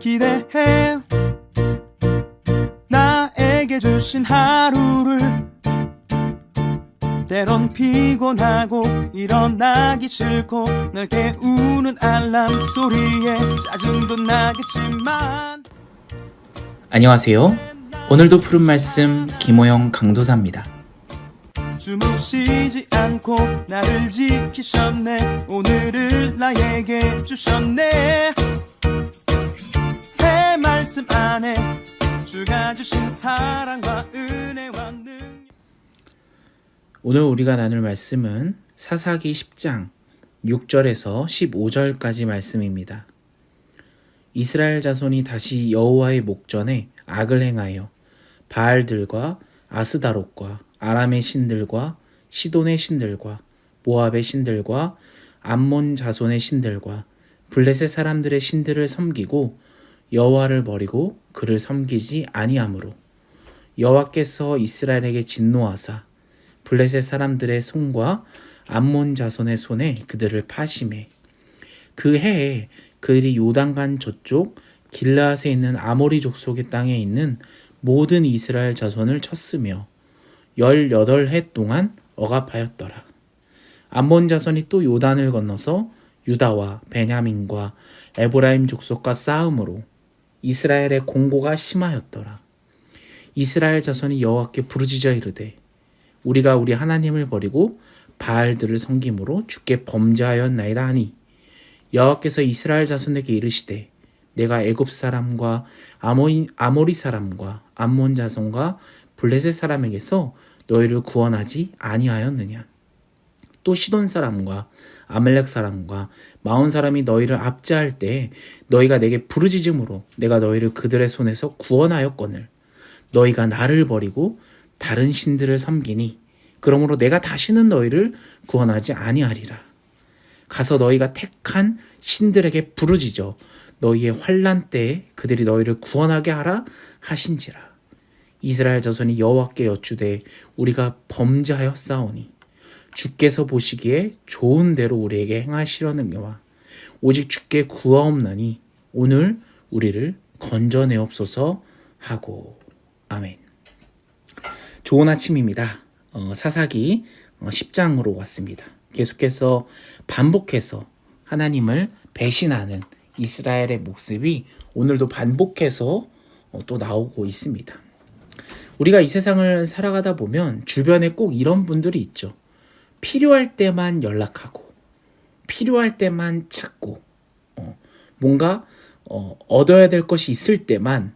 기대해 나에게 주신 하루를 때론 피곤하고 일어나기 싫고 널 깨우는 알람 소리에 짜증도 나겠지만 안녕하세요. 오늘도 푸른 말씀 김호영 강도사입니다. 주무시지 않고 나를 지키셨네. 오늘을 나에게 주셨네. 새 말씀 안에 주가 주신 사랑과 은혜와 능력. 오늘 우리가 나눌 말씀은 사사기 10장 6절에서 15절까지 말씀입니다. 이스라엘 자손이 다시 여호와의 목전에 악을 행하여 바알들과 아스다롯과 아람의 신들과 시돈의 신들과 모압의 신들과 암몬 자손의 신들과 블레셋 사람들의 신들을 섬기고 여호와를 버리고 그를 섬기지 아니하므로 여호와께서 이스라엘에게 진노하사 블레셋 사람들의 손과 암몬 자손의 손에 그들을 파심해 그 해에 그들이 요단강 저쪽 길르앗에 있는 아모리 족속의 땅에 있는 모든 이스라엘 자손을 쳤으며 18해 동안 억압하였더라. 암몬 자손이 또 요단을 건너서 유다와 베냐민과 에브라임 족속과 싸움으로 이스라엘의 공고가 심하였더라. 이스라엘 자손이 여호와께 부르짖어 이르되 우리가 우리 하나님을 버리고 바알들을 섬김으로 주께 범죄하였나이다 하니 여호와께서 이스라엘 자손에게 이르시되 내가 애굽 사람과 아모리 사람과 암몬 자손과 블레셋 사람에게서 너희를 구원하지 아니하였느냐. 또 시돈 사람과 아멜렉 사람과 마온 사람이 너희를 압제할 때 너희가 내게 부르짖음으로 내가 너희를 그들의 손에서 구원하였거늘 너희가 나를 버리고 다른 신들을 섬기니 그러므로 내가 다시는 너희를 구원하지 아니하리라. 가서 너희가 택한 신들에게 부르짖어 너희의 환난 때에 그들이 너희를 구원하게 하라 하신지라. 이스라엘 자손이 여호와께 여쭈되 우리가 범죄하였사오니 주께서 보시기에 좋은 대로 우리에게 행하시려느니와 오직 주께 구하옵나니 오늘 우리를 건져내옵소서 하고. 아멘. 좋은 아침입니다. 사사기 10장으로 왔습니다. 계속해서 반복해서 하나님을 배신하는 이스라엘의 모습이 오늘도 반복해서 또 나오고 있습니다. 우리가 이 세상을 살아가다 보면 주변에 꼭 이런 분들이 있죠. 필요할 때만 연락하고 필요할 때만 찾고 뭔가 얻어야 될 것이 있을 때만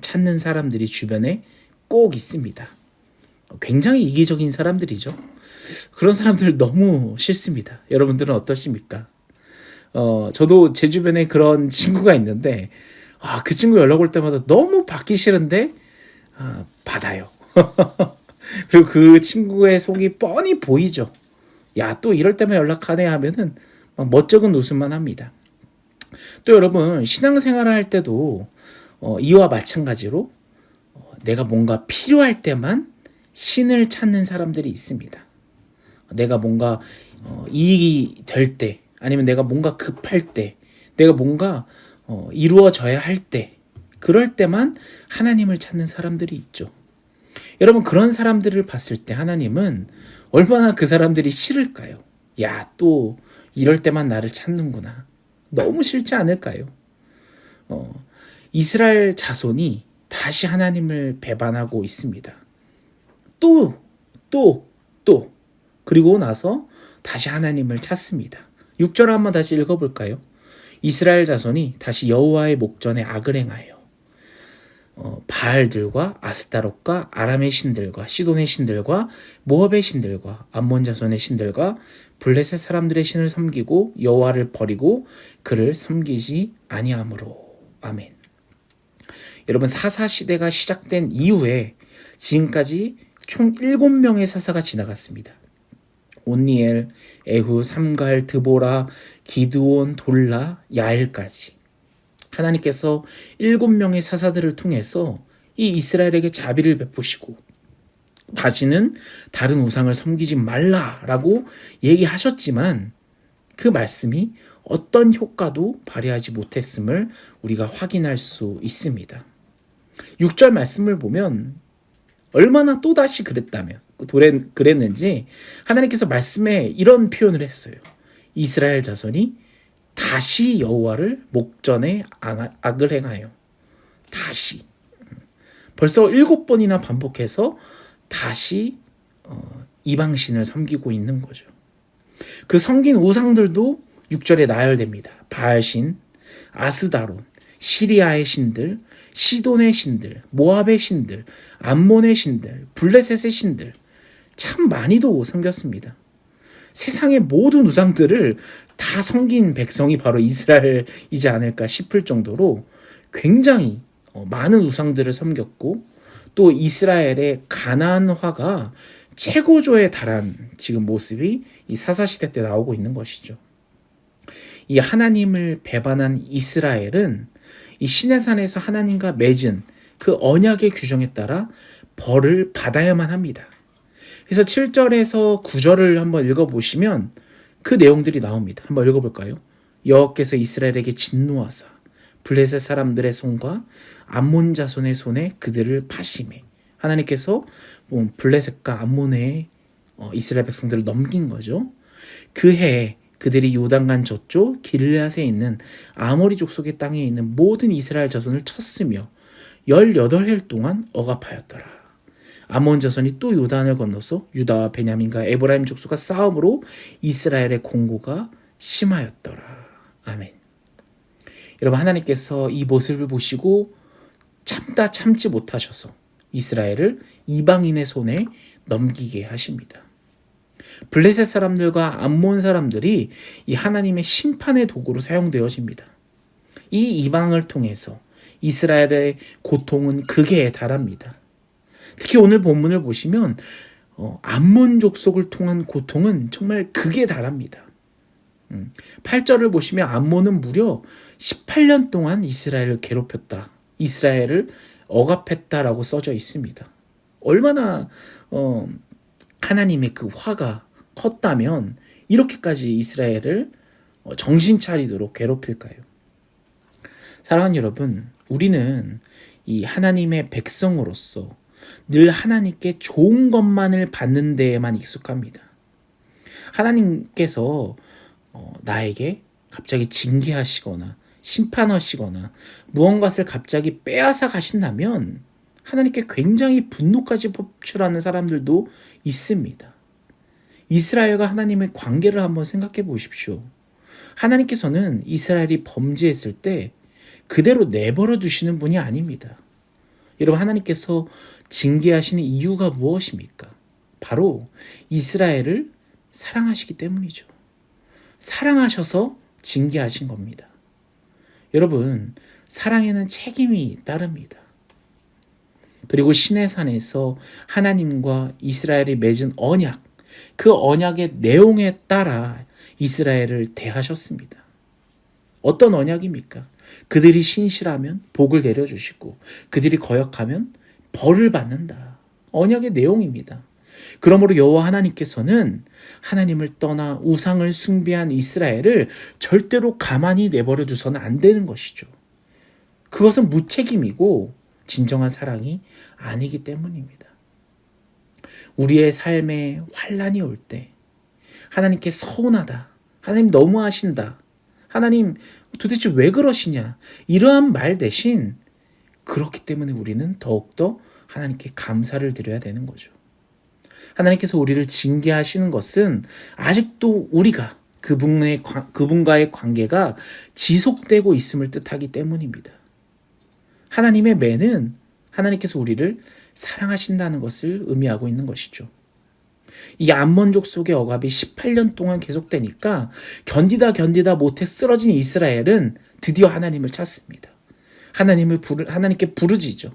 찾는 사람들이 주변에 꼭 있습니다. 굉장히 이기적인 사람들이죠. 그런 사람들 너무 싫습니다. 여러분들은 어떠십니까? 저도 제 주변에 그런 친구가 있는데 그 친구 연락 올 때마다 너무 받기 싫은데 받아요. 그리고 그 친구의 속이 뻔히 보이죠. 야, 또 이럴 때만 연락하네 하면은 막 멋쩍은 웃음만 합니다. 또 여러분 신앙생활을 할 때도 이와 마찬가지로 내가 뭔가 필요할 때만 신을 찾는 사람들이 있습니다. 내가 뭔가 이익이 될 때 아니면 내가 뭔가 급할 때 내가 뭔가 이루어져야 할 때 그럴 때만 하나님을 찾는 사람들이 있죠. 여러분 그런 사람들을 봤을 때 하나님은 얼마나 그 사람들이 싫을까요? 야, 또 이럴 때만 나를 찾는구나. 너무 싫지 않을까요? 이스라엘 자손이 다시 하나님을 배반하고 있습니다. 또 그리고 나서 다시 하나님을 찾습니다. 6절 한번 다시 읽어볼까요? 이스라엘 자손이 다시 여호와의 목전에 악을 행하여 바알들과 아스타롯과 아람의 신들과 시돈의 신들과 모압의 신들과 암몬 자손의 신들과 블레셋 사람들의 신을 섬기고 여호와를 버리고 그를 섬기지 아니하므로. 아멘. 여러분 사사시대가 시작된 이후에 지금까지 총 7명의 사사가 지나갔습니다. 온니엘, 에후, 삼갈, 드보라, 기드온, 돌라, 야엘까지 하나님께서 7명의 사사들을 통해서 이 이스라엘에게 자비를 베푸시고 다시는 다른 우상을 섬기지 말라라고 얘기하셨지만 그 말씀이 어떤 효과도 발휘하지 못했음을 우리가 확인할 수 있습니다. 6절 말씀을 보면 얼마나 또다시 그랬는지 하나님께서 말씀에 이런 표현을 했어요. 이스라엘 자손이 다시 여호와를 목전에 악을 행하여. 다시. 벌써 7번이나 반복해서 다시 이방신을 섬기고 있는 거죠. 그 섬긴 우상들도 6절에 나열됩니다. 바알신, 아스다론, 시리아의 신들, 시돈의 신들, 모압의 신들, 암몬의 신들, 블레셋의 신들, 참 많이도 섬겼습니다. 세상의 모든 우상들을 다 섬긴 백성이 바로 이스라엘이지 않을까 싶을 정도로 굉장히 많은 우상들을 섬겼고, 또 이스라엘의 가나안화가 최고조에 달한 지금 모습이 이 사사시대 때 나오고 있는 것이죠. 이 하나님을 배반한 이스라엘은 이 시내산에서 하나님과 맺은 그 언약의 규정에 따라 벌을 받아야만 합니다. 그래서 7절에서 9절을 한번 읽어보시면 그 내용들이 나옵니다. 한번 읽어볼까요? 여호와께서 이스라엘에게 진노하사 블레셋 사람들의 손과 암몬 자손의 손에 그들을 파심해. 하나님께서 블레셋과 암몬의 이스라엘 백성들을 넘긴 거죠. 그 해에 그들이 요단강 저쪽 길르앗에 있는 아모리 족속의 땅에 있는 모든 이스라엘 자손을 쳤으며 18해 동안 억압하였더라. 아몬 자손이 또 요단을 건너서 유다와 베냐민과 에브라임 족속과 싸움으로 이스라엘의 공고가 심하였더라. 아멘. 여러분, 하나님께서 이 모습을 보시고 참지 못하셔서 이스라엘을 이방인의 손에 넘기게 하십니다. 블레셋 사람들과 암몬 사람들이 이 하나님의 심판의 도구로 사용되어집니다. 이 이방을 통해서 이스라엘의 고통은 극에 달합니다. 특히 오늘 본문을 보시면 암몬 족속을 통한 고통은 정말 극에 달합니다. 8절을 보시면 암몬은 무려 18년 동안 이스라엘을 괴롭혔다. 이스라엘을 억압했다라고 써져 있습니다. 얼마나 하나님의 그 화가 컸다면 이렇게까지 이스라엘을 정신 차리도록 괴롭힐까요? 사랑하는 여러분, 우리는 이 하나님의 백성으로서 늘 하나님께 좋은 것만을 받는 데에만 익숙합니다. 하나님께서 나에게 갑자기 징계하시거나 심판하시거나 무언가를 갑자기 빼앗아 가신다면 하나님께 굉장히 분노까지 표출하는 사람들도 있습니다. 이스라엘과 하나님의 관계를 한번 생각해 보십시오. 하나님께서는 이스라엘이 범죄했을 때 그대로 내버려 두시는 분이 아닙니다. 여러분, 하나님께서 징계하시는 이유가 무엇입니까? 바로 이스라엘을 사랑하시기 때문이죠. 사랑하셔서 징계하신 겁니다. 여러분, 사랑에는 책임이 따릅니다. 그리고 시내산에서 하나님과 이스라엘이 맺은 언약, 그 언약의 내용에 따라 이스라엘을 대하셨습니다. 어떤 언약입니까? 그들이 신실하면 복을 내려주시고 그들이 거역하면 벌을 받는다. 언약의 내용입니다. 그러므로 여호와 하나님께서는 하나님을 떠나 우상을 숭배한 이스라엘을 절대로 가만히 내버려 두서는 안 되는 것이죠. 그것은 무책임이고 진정한 사랑이 아니기 때문입니다. 우리의 삶에 환난이 올 때 하나님께 서운하다, 하나님 너무하신다, 하나님 도대체 왜 그러시냐, 이러한 말 대신 그렇기 때문에 우리는 더욱더 하나님께 감사를 드려야 되는 거죠. 하나님께서 우리를 징계하시는 것은 아직도 우리가 그분과의 관계가 지속되고 있음을 뜻하기 때문입니다. 하나님의 매는 하나님께서 우리를 사랑하신다는 것을 의미하고 있는 것이죠. 이 암몬 족속의 억압이 18년 동안 계속되니까 견디다 못해 쓰러진 이스라엘은 드디어 하나님을 찾습니다. 하나님께 부르짖죠.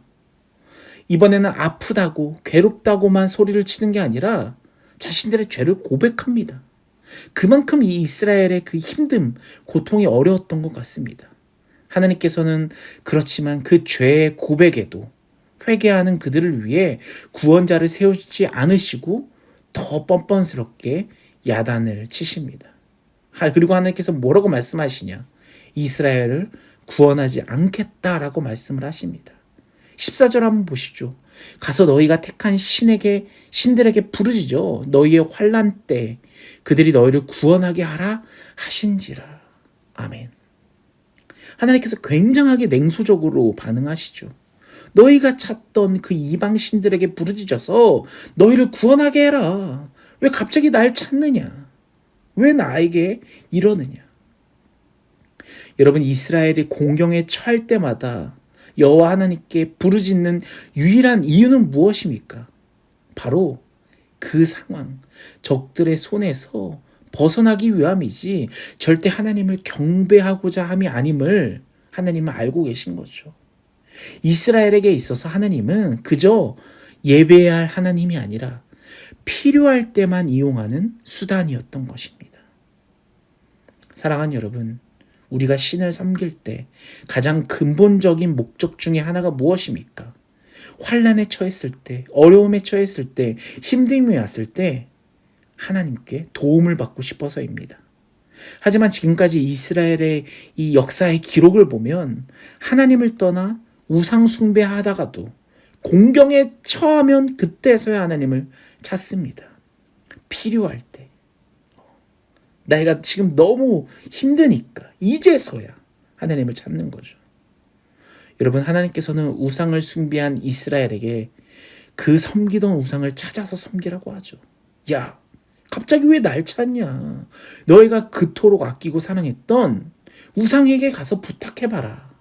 이번에는 아프다고 괴롭다고만 소리를 치는 게 아니라 자신들의 죄를 고백합니다. 그만큼 이 이스라엘의 그 힘듦, 고통이 어려웠던 것 같습니다. 하나님께서는 그렇지만 그 죄의 고백에도 회개하는 그들을 위해 구원자를 세우지 않으시고 더 뻔뻔스럽게 야단을 치십니다. 그리고 하나님께서 뭐라고 말씀하시냐? 이스라엘을 구원하지 않겠다라고 말씀을 하십니다. 14절 한번 보시죠. 가서 너희가 택한 신들에게 부르짖어 너희의 환난 때 그들이 너희를 구원하게 하라 하신지라. 아멘. 하나님께서 굉장하게 냉소적으로 반응하시죠. 너희가 찾던 그 이방 신들에게 부르짖어서 너희를 구원하게 해라. 왜 갑자기 날 찾느냐? 왜 나에게 이러느냐? 여러분, 이스라엘이 공경에 처할 때마다 여호와 하나님께 부르짖는 유일한 이유는 무엇입니까? 바로 그 상황, 적들의 손에서 벗어나기 위함이지 절대 하나님을 경배하고자 함이 아님을 하나님은 알고 계신 거죠. 이스라엘에게 있어서 하나님은 그저 예배해야 할 하나님이 아니라 필요할 때만 이용하는 수단이었던 것입니다. 사랑하는 여러분, 우리가 신을 섬길 때 가장 근본적인 목적 중에 하나가 무엇입니까? 환난에 처했을 때, 어려움에 처했을 때, 힘듦이 왔을 때 하나님께 도움을 받고 싶어서입니다. 하지만 지금까지 이스라엘의 이 역사의 기록을 보면 하나님을 떠나 우상 숭배하다가도 공경에 처하면 그때서야 하나님을 찾습니다. 필요할 때. 내가 지금 너무 힘드니까 이제서야 하나님을 찾는 거죠. 여러분, 하나님께서는 우상을 숭배한 이스라엘에게 그 섬기던 우상을 찾아서 섬기라고 하죠. 야, 갑자기 왜 날 찾냐? 너희가 그토록 아끼고 사랑했던 우상에게 가서 부탁해봐라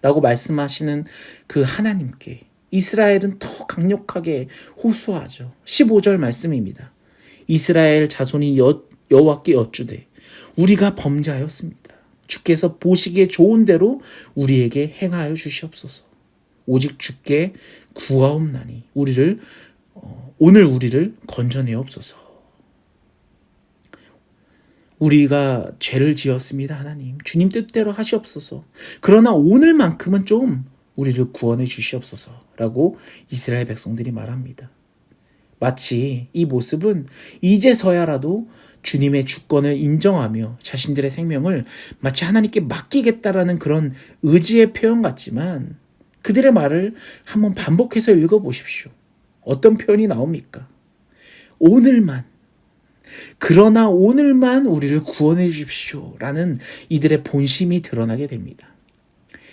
라고 말씀하시는 그 하나님께 이스라엘은 더 강력하게 호소하죠. 15절 말씀입니다. 이스라엘 자손이 여호와께 여쭈되 우리가 범죄하였습니다. 주께서 보시기에 좋은 대로 우리에게 행하여 주시옵소서. 오직 주께 구하옵나니 오늘 우리를 건져내옵소서. 우리가 죄를 지었습니다. 하나님, 주님 뜻대로 하시옵소서. 그러나 오늘만큼은 좀 우리를 구원해 주시옵소서 라고 이스라엘 백성들이 말합니다. 마치 이 모습은 이제서야라도 주님의 주권을 인정하며 자신들의 생명을 마치 하나님께 맡기겠다라는 그런 의지의 표현 같지만 그들의 말을 한번 반복해서 읽어보십시오. 어떤 표현이 나옵니까? 그러나 오늘만 우리를 구원해 주십시오 라는 이들의 본심이 드러나게 됩니다.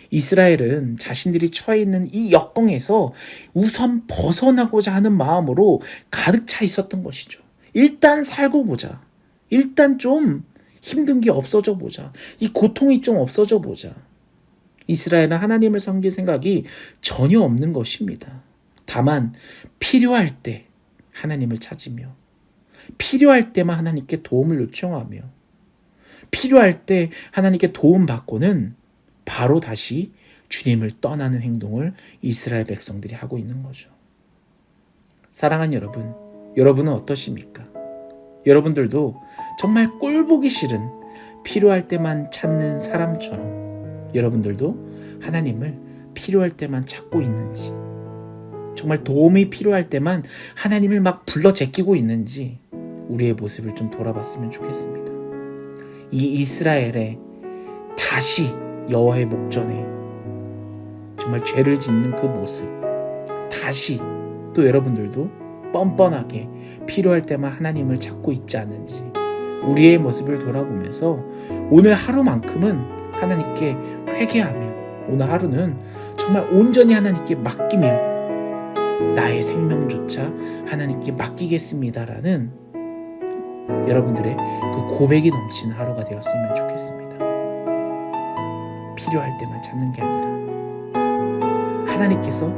이스라엘은 자신들이 처해 있는 이 역경에서 우선 벗어나고자 하는 마음으로 가득 차 있었던 것이죠. 일단 살고 보자. 일단 좀 힘든 게 없어져 보자. 이 고통이 좀 없어져 보자. 이스라엘은 하나님을 섬길 생각이 전혀 없는 것입니다. 다만 필요할 때 하나님을 찾으며 필요할 때만 하나님께 도움을 요청하며 필요할 때 하나님께 도움받고는 바로 다시 주님을 떠나는 행동을 이스라엘 백성들이 하고 있는 거죠. 사랑하는 여러분, 여러분은 어떠십니까? 여러분들도 정말 꼴보기 싫은 필요할 때만 찾는 사람처럼 여러분들도 하나님을 필요할 때만 찾고 있는지, 정말 도움이 필요할 때만 하나님을 막 불러 제끼고 있는지 우리의 모습을 좀 돌아봤으면 좋겠습니다. 이 이스라엘의 다시 여호와의 목전에 정말 죄를 짓는 그 모습, 다시 또 여러분들도 뻔뻔하게 필요할 때만 하나님을 찾고 있지 않은지 우리의 모습을 돌아보면서 오늘 하루만큼은 하나님께 회개하며 오늘 하루는 정말 온전히 하나님께 맡기며 나의 생명조차 하나님께 맡기겠습니다라는 여러분들의 그 고백이 넘치는 하루가 되었으면 좋겠습니다. 필요할 때만 찾는 게 아니라 하나님께서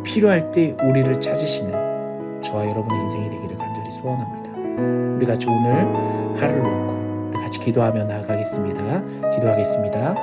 필요할 때 우리를 찾으시는 저와 여러분의 인생이 되기를 간절히 소원합니다. 우리 같이 오늘 하루를 놓고 우리 같이 기도하며 나아가겠습니다. 기도하겠습니다.